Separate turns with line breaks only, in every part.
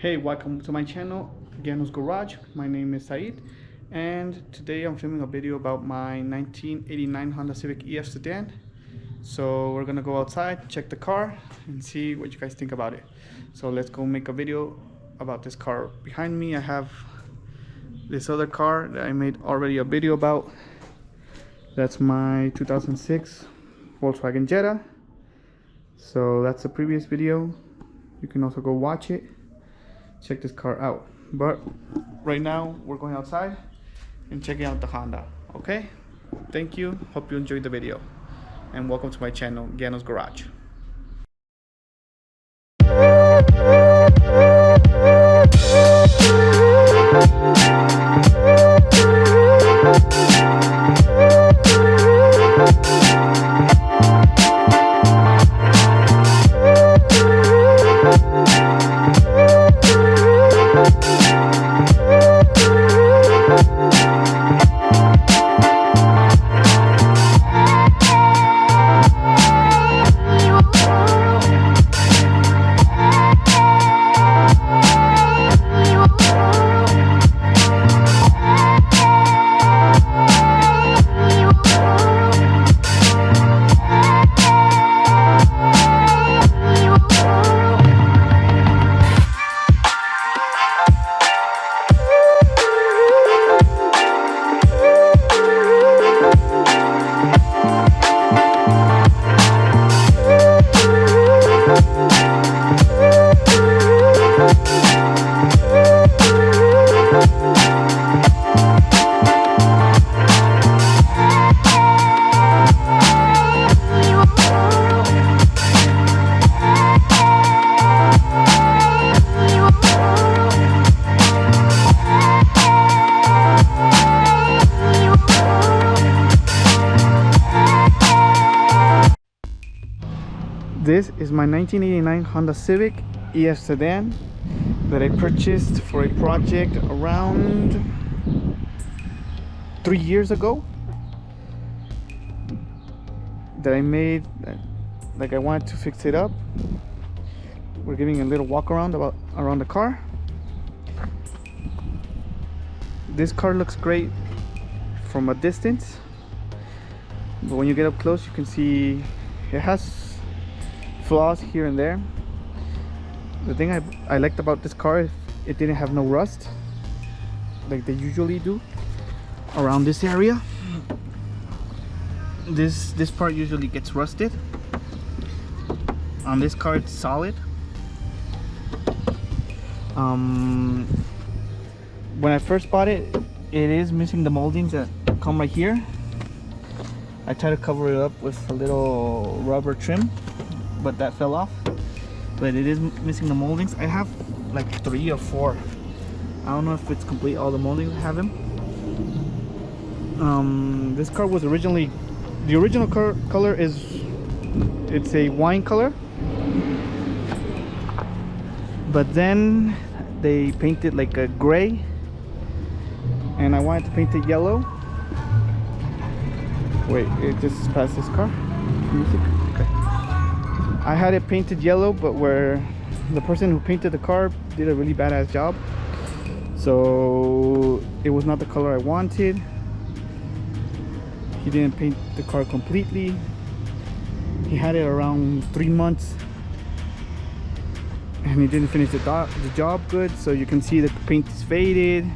Hey, welcome to my channel, Gano's Garage. My name is Said, and today I'm filming a video about my 1989 Honda Civic EF sedan. So we're gonna go outside, check the car, and see what you guys think about it. So let's go make a video about this car. Behind me I have this other car that I made already a video about. That's my 2006 Volkswagen Jetta. So that's the previous video. You can also go watch it, check this car out. But right now we're going outside and checking out the Honda. Okay, thank you, hope you enjoyed the video, and welcome to my channel, Gano's Garage. This is my 1989 Honda Civic EF sedan that I purchased for a project around 3 years ago. That I made, like I wanted to fix it up. We're giving a little walk around around the car. This car looks great from a distance, but when you get up close you can see it has flaws here and there. The thing I liked about this car is it didn't have no rust like they usually do around this area. This part usually gets rusted. On this car it's solid. When I first bought it, it is missing the moldings that come right here. I tried to cover it up with a little rubber trim, but that fell off. But it is missing the moldings. I have like 3 or 4. I don't know if it's complete all the moldings I have them. This car was originally, the original color is, it's a wine color, but then they painted like a gray, and I wanted to paint it yellow. Wait, it just passed this car. Music. Okay. I had it painted yellow, but where the person who painted the car did a really badass job, so it was not the color I wanted. He didn't paint the car completely. He had it around 3 months and he didn't finish the job good, so you can see the paint is faded.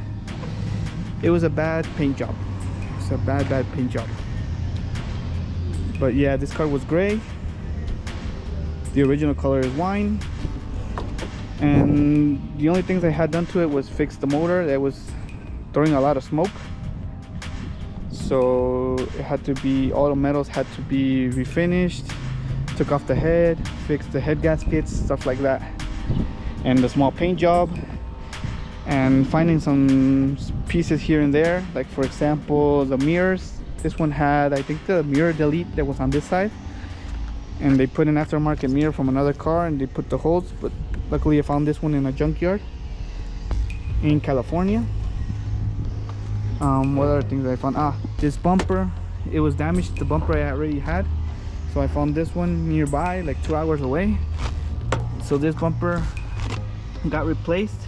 It was a bad paint job. It's a bad paint job. But yeah, this car was gray. The original color is wine, and the only things I had done to it was fix the motor that was throwing a lot of smoke. So it had to be, all the metals had to be refinished. Took off the head, fixed the head gaskets, stuff like that, and the small paint job, and finding some pieces here and there, like for example the mirrors. This one had, I think, the mirror delete that was on this side, and they put an aftermarket mirror from another car and they put the holes, but luckily I found this one in a junkyard in California. What other things I found? This bumper, it was damaged, the bumper I already had, so I found this one nearby, like 2 hours away. So this bumper
got replaced.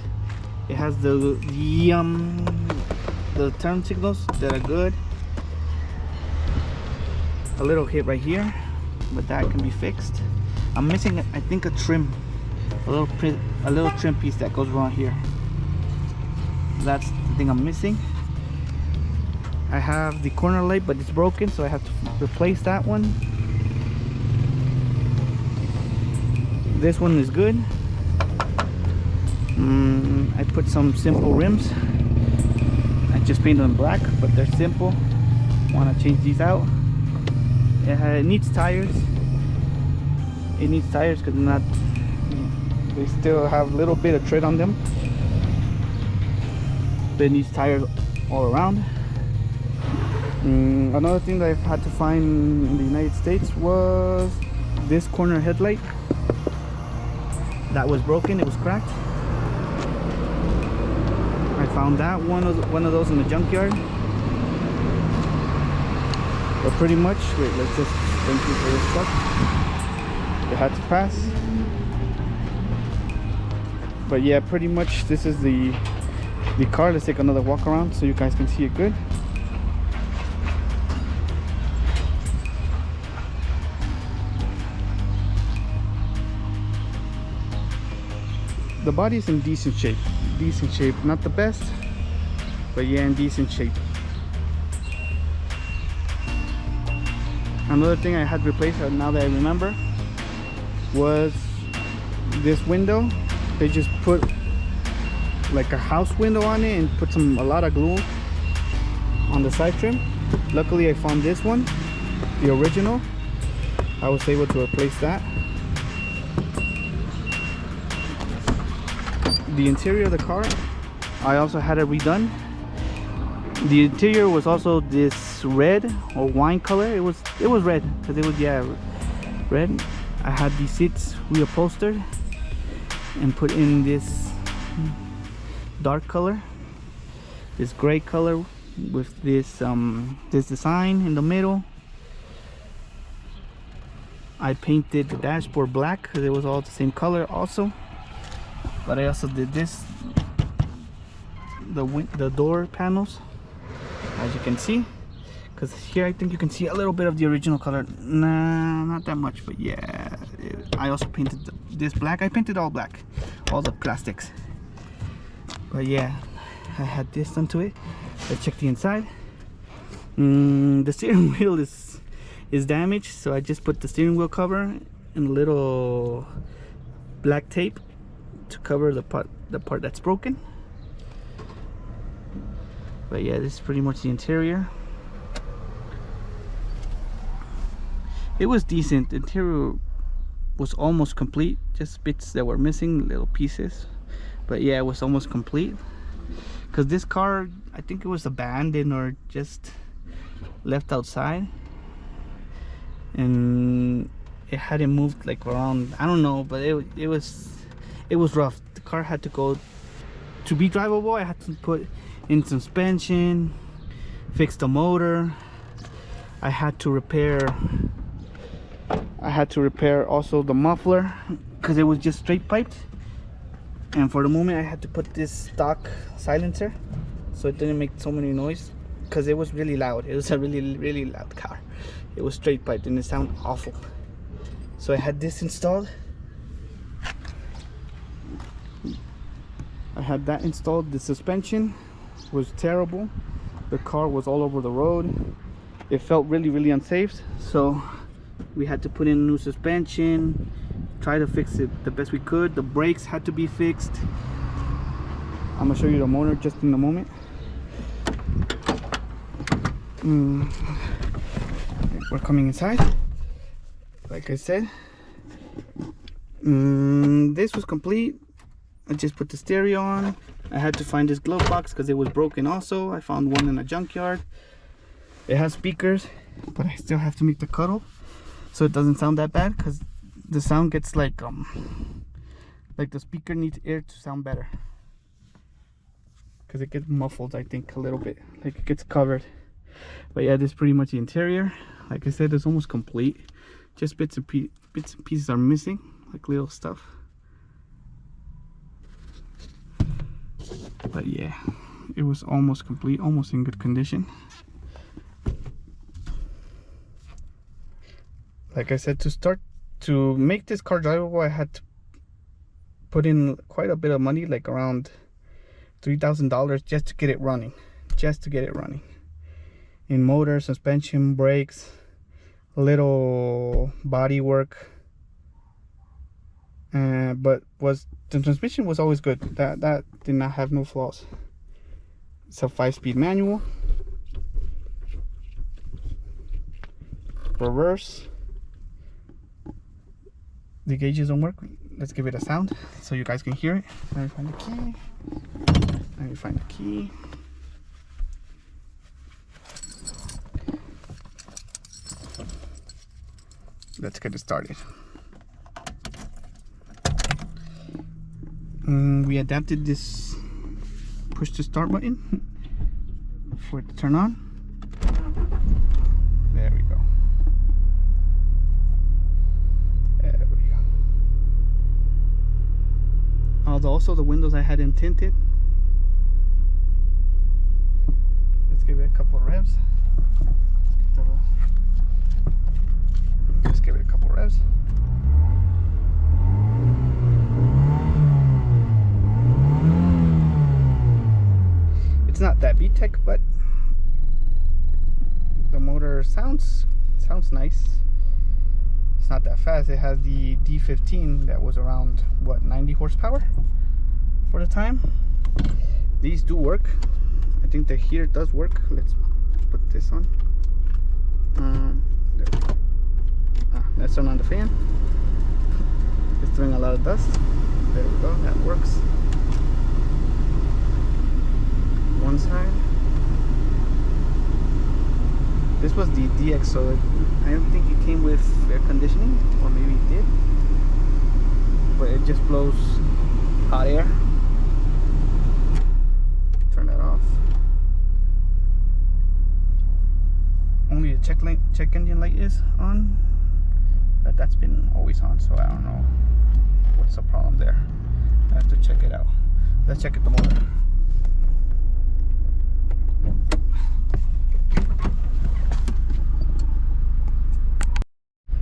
It has the turn signals that are good. A little hit right here, but that can be fixed. I'm missing, I think, a trim, a little trim piece that goes around here. That's the thing I'm missing. I have the corner light, but it's broken, so I have to replace that one. This one is good. I put some simple rims. I just painted them black, but they're simple. Want to change these out. It needs tires. It needs tires because they still have a little bit of tread on them. But it needs tires all around. Another thing that I've had to find in the United States was this corner headlight. That was broken, it was cracked. I found that one of those in the junkyard. But pretty much, wait, let's just thank you for this truck. It had to pass. But yeah, pretty much this is the car. Let's take another walk around so you guys can see it good. The body is in decent shape. Not the best, but yeah, in decent shape. Another thing I had replaced, now that I remember, was this window. They just put like a house window on it and put a lot of glue on the side trim. Luckily I found this one, the original. I was able to replace that. The interior of the car, I also had it redone. The interior was also this red or wine color. It was red because it was, yeah, red. I had these seats reupholstered and put in this dark color, this gray color with this this design in the middle. I painted the dashboard black because it was all the same color also. But I also did this, the door panels, as you can see, because here I think you can see a little bit of the original color. Nah, not that much, but yeah. I also painted this black. I painted all black, all the plastics. But yeah, I had this done to it. Let's check the inside. The steering wheel is damaged, so I just put the steering wheel cover and a little black tape to cover the part that's broken. But yeah, this is pretty much the interior. It was decent. The interior was almost complete, just bits that were missing, little pieces. But yeah, it was almost complete. Because this car, I think it was abandoned or just left outside, and it hadn't moved like around, I don't know, but it was rough. The car had to go, to be drivable, I had to put in suspension, fix the motor. I had to repair also the muffler because it was just straight piped. And for the moment I had to put this stock silencer so it didn't make so many noise, because it was really loud. It was a really loud car. It was straight piped and it sounded awful. So I had this installed. I had that installed. The suspension was terrible. The car was all over the road. It felt really unsafe, so we had to put in new suspension, try to fix it the best we could. The brakes had to be fixed. I'm gonna show you the motor just in a moment. We're coming inside. Like I said, this was complete. I just put the stereo on. I had to find this glove box because it was broken also. I found one in a junkyard. It has speakers, but I still have to make the cutoff so it doesn't sound that bad, because the sound gets like the speaker needs air to sound better, because it gets muffled, I think, a little bit, like it gets covered. But yeah, this is pretty much the interior. Like I said, it's almost complete. Just bits and pieces are missing, like little stuff. But yeah, it was almost complete, almost in good condition. Like I said, to make this car drivable, I had to put in quite a bit of money, like around $3,000 just to get it running. In motor, suspension, brakes, little body work. But the transmission was always good. That did not have no flaws. It's a 5-speed manual. Reverse. The gauges don't work. Let's give it a sound so you guys can hear it. Let me find the key. Let's get it started. We adapted this push to start button for it to turn on. There we go. Also, the windows I had tinted. Let's give it a couple of revs. Just give it a couple of revs. It's not that VTEC, but the motor sounds nice. It's not that fast. It has the D15 that was around what, 90 horsepower for the time. These do work. I think the heater does work. Let's put this on. There we go. Let's turn on the fan. It's doing a lot of dust. There we go. That works. One side. This was the DX, so I don't think it came with air conditioning, or maybe it did, but it just blows hot air. Turn that off. Only the check engine light is on, but that's been always on, so I don't know what's the problem there. I have to check it out. Let's check the motor.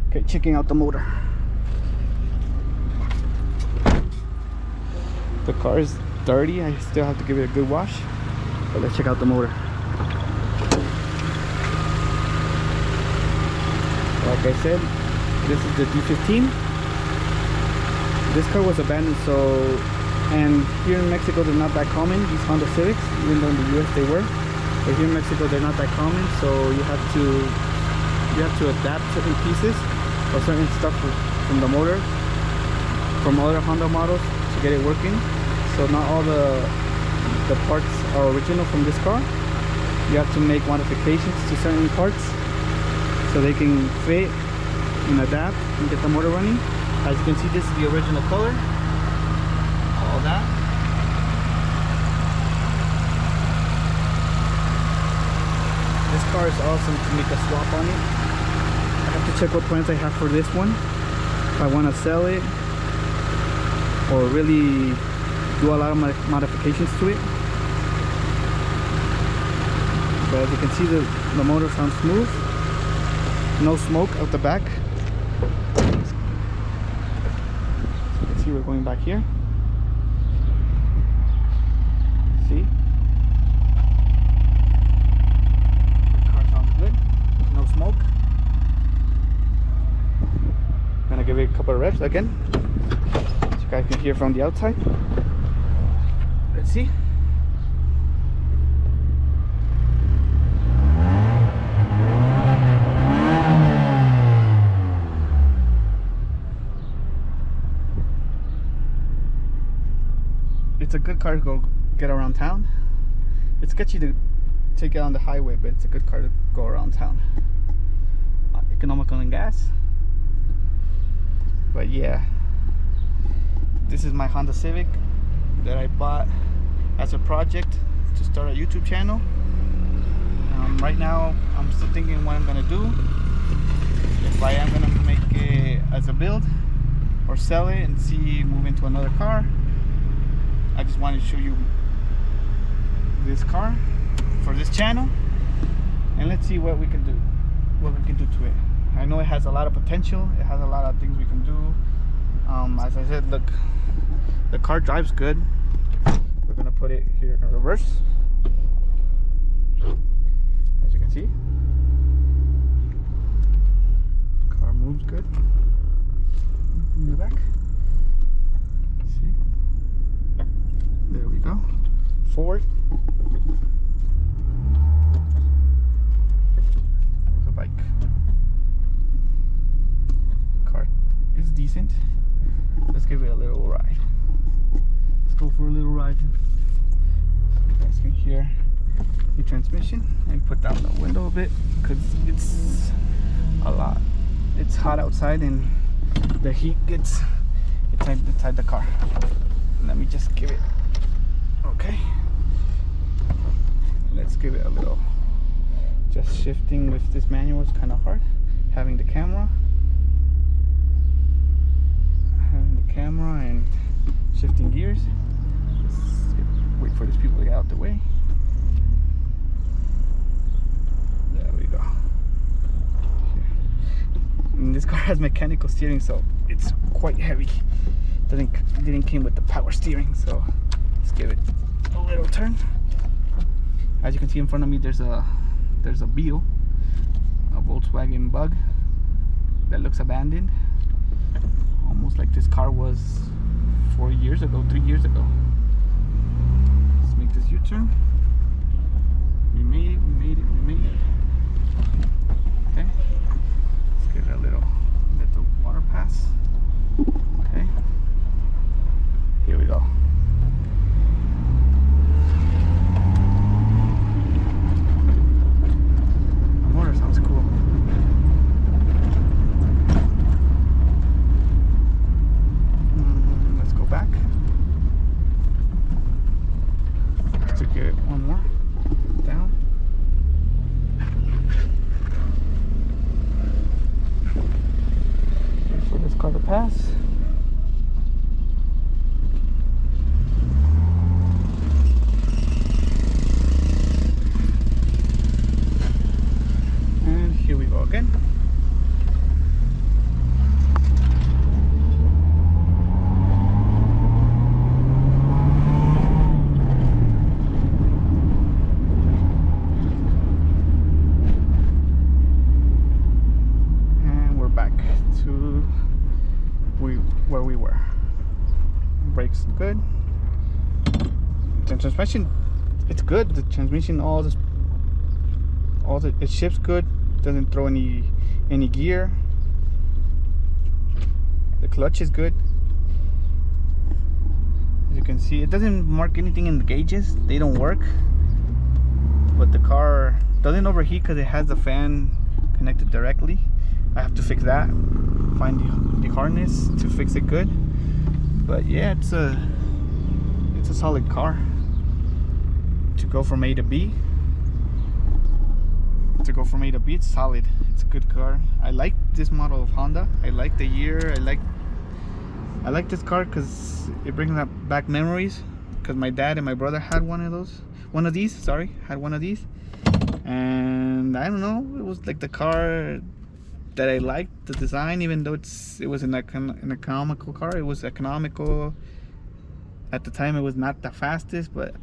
Okay, checking out the motor. The car is dirty. I still have to give it a good wash, but let's check out the motor. Like I said, this is the D15. This car was abandoned, and here in Mexico they're not that common, these Honda Civics, even though in the US they were. But here in Mexico they're not that common, so you have to adapt certain pieces or certain stuff from the motor from other Honda models to get it working. So not all the parts are original from this car. You have to make modifications to certain parts so they can fit and adapt and get the motor running. As you can see, this is the original color. All that. This car is awesome to make a swap on it. I have to check what plans I have for this one, if I want to sell it or really do a lot of modifications to it. But as you can see, the motor sounds smooth, no smoke out the back. You can see we're going back here. See? The car sounds good, no smoke. I'm gonna give it a couple of reps again, so you guys can hear from the outside. Let's see. It's a good car to go get around town. It's sketchy to take it on the highway, but it's a good car to go around town. Economical in gas. But yeah, this is my Honda Civic that I bought as a project to start a YouTube channel. Right now I'm still thinking what I'm gonna do, if I am gonna make it as a build or sell it and move into another car. I just wanted to show you this car for this channel, and let's see what we can do to it. I know it has a lot of potential. It has a lot of things we can do. As I said, look, the car drives good. We're gonna put it here in reverse, as you can see. Car moves good. In the back, see, there we go. Forward, the bike. The car is decent. Let's give it a little ride. Let's go for a little ride. So you guys can hear the transmission, and put down the window a bit because it's a lot. It's hot outside and the heat gets inside the car. Let me just give it, okay. Let's give it a little. Just shifting with this manual is kind of hard. Having the camera and shifting gears. Let's wait for these people to get out the way. There we go. And this car has mechanical steering, so it's quite heavy. Didn't came with the power steering, so let's give it a little turn. As you can see in front of me, there's a Beetle, a Volkswagen Bug that looks abandoned, almost like this car was 3 years ago. Let's make this U-turn. We made it. Okay. Let's give it a little, let the water pass. Okay. Here we go. The motor sounds cool. Let's go back. To give it one more down. Wait for this car to pass. And here we go again. Where we were. Brakes good. The transmission, it's good. The transmission, it shifts good. Doesn't throw any gear. The clutch is good. As you can see, it doesn't mark anything in the gauges. They don't work. But the car doesn't overheat because it has the fan connected directly. I have to fix that. Find the harness to fix it good. But yeah, it's a solid car to go from A to B. It's solid. It's a good car. I like this model of Honda. I like the year. I like this car because it brings back memories. Because my dad and my brother had one of these. And I don't know, it was like the car that I liked, the design, even though it was an economical car. It was economical at the time. It was not the fastest, but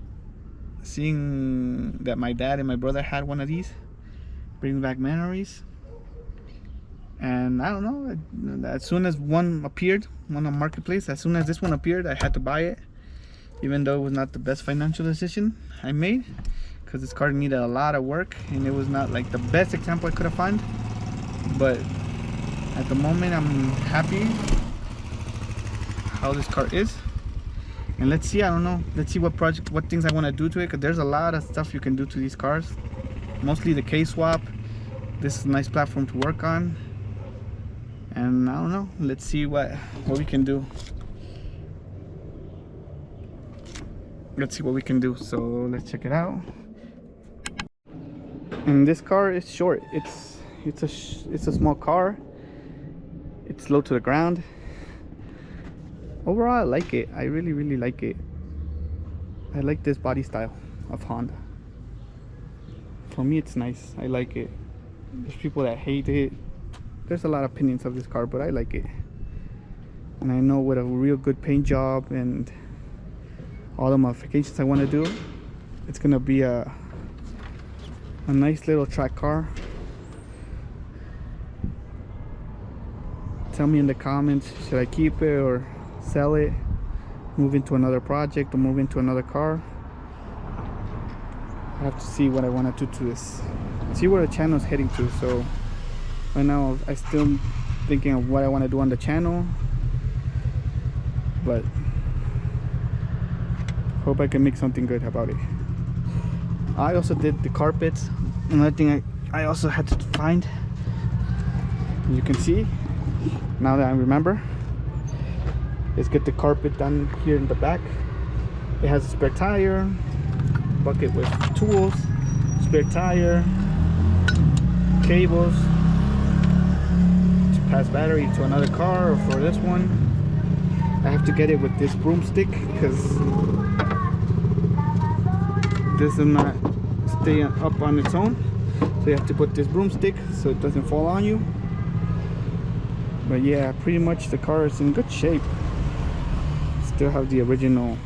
seeing that my dad and my brother had one of these brings back memories. And I don't know, as soon as one appeared, one on Marketplace, as soon as this one appeared, I had to buy it, even though it was not the best financial decision I made, because this car needed a lot of work and it was not like the best example I could have found. But at the moment, I'm happy how this car is. And let's see, I don't know, let's see what things I want to do to it, because there's a lot of stuff you can do to these cars. Mostly the K-swap. This is a nice platform to work on. And I don't know, let's see what we can do. So let's check it out. And this car is short. It's a small car. It's low to the ground. Overall, I like it. I really like it. I like this body style.
of Honda. For me, it's nice. I like it. There's people that hate it. There's a lot of opinions of this car, but I like it. And I know with a real good paint job and all the modifications I want to do, it's gonna be a nice little track car. Tell me in the comments, should I keep it or sell it, move into another project, or move into another car. I have to see what I want to do to this, see where the channel is heading to. So right now I still thinking of what I want to do on the channel, but hope I can make something good about it. I also did the carpets. Another thing I also had to find, you can see now that I remember, is get the carpet done here in the back. It has a spare tire, bucket with tools, spare tire, cables to pass battery to another car or for this one. I have to get it with this broomstick because this does not stay up on its own, so you have to put this broomstick so it doesn't fall on you. But yeah, pretty much the car is in good shape. Still have the original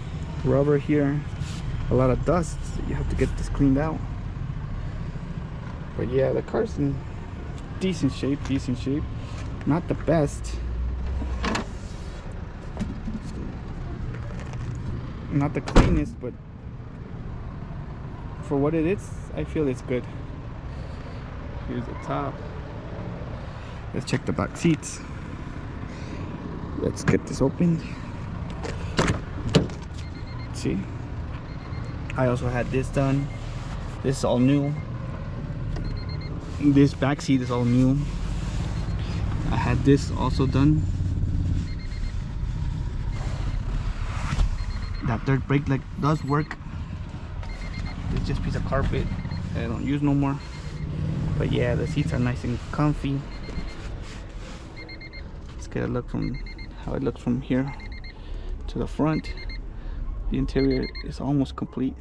rubber here, a lot of dust, so you have to get this cleaned out. But yeah, the car's in decent shape, not the best, not the cleanest, but for what it is, I feel it's good. Here's the top. Let's check the back seats. Let's get this open. See, I also had this done. This is all new. This back seat is all new. I had this also done. That third brake light does work. It's just a piece of carpet that I don't use no more. But yeah, the seats are nice and comfy. Let's get a look from how it looks from here to the front. The interior is almost complete.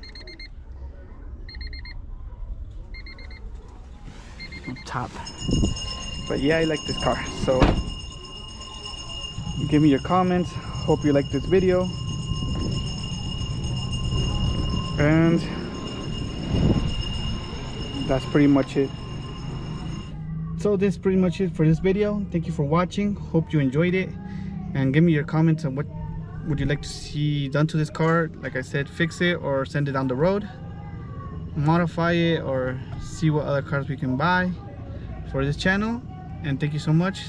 On top. But yeah, I like this car. So give me your comments. Hope you like this video. And that's pretty much it. So this is pretty much it for this video. Thank you for watching. Hope you enjoyed it, and give me your comments on what would you like to see done to this car. Like I said, fix it or send it down the road, modify it, or see what other cars we can buy for this channel. And thank you so much.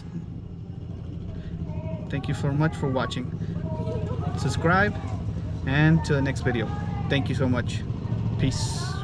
Thank you so much for watching. Subscribe, and to the next video. Thank you so much. Peace.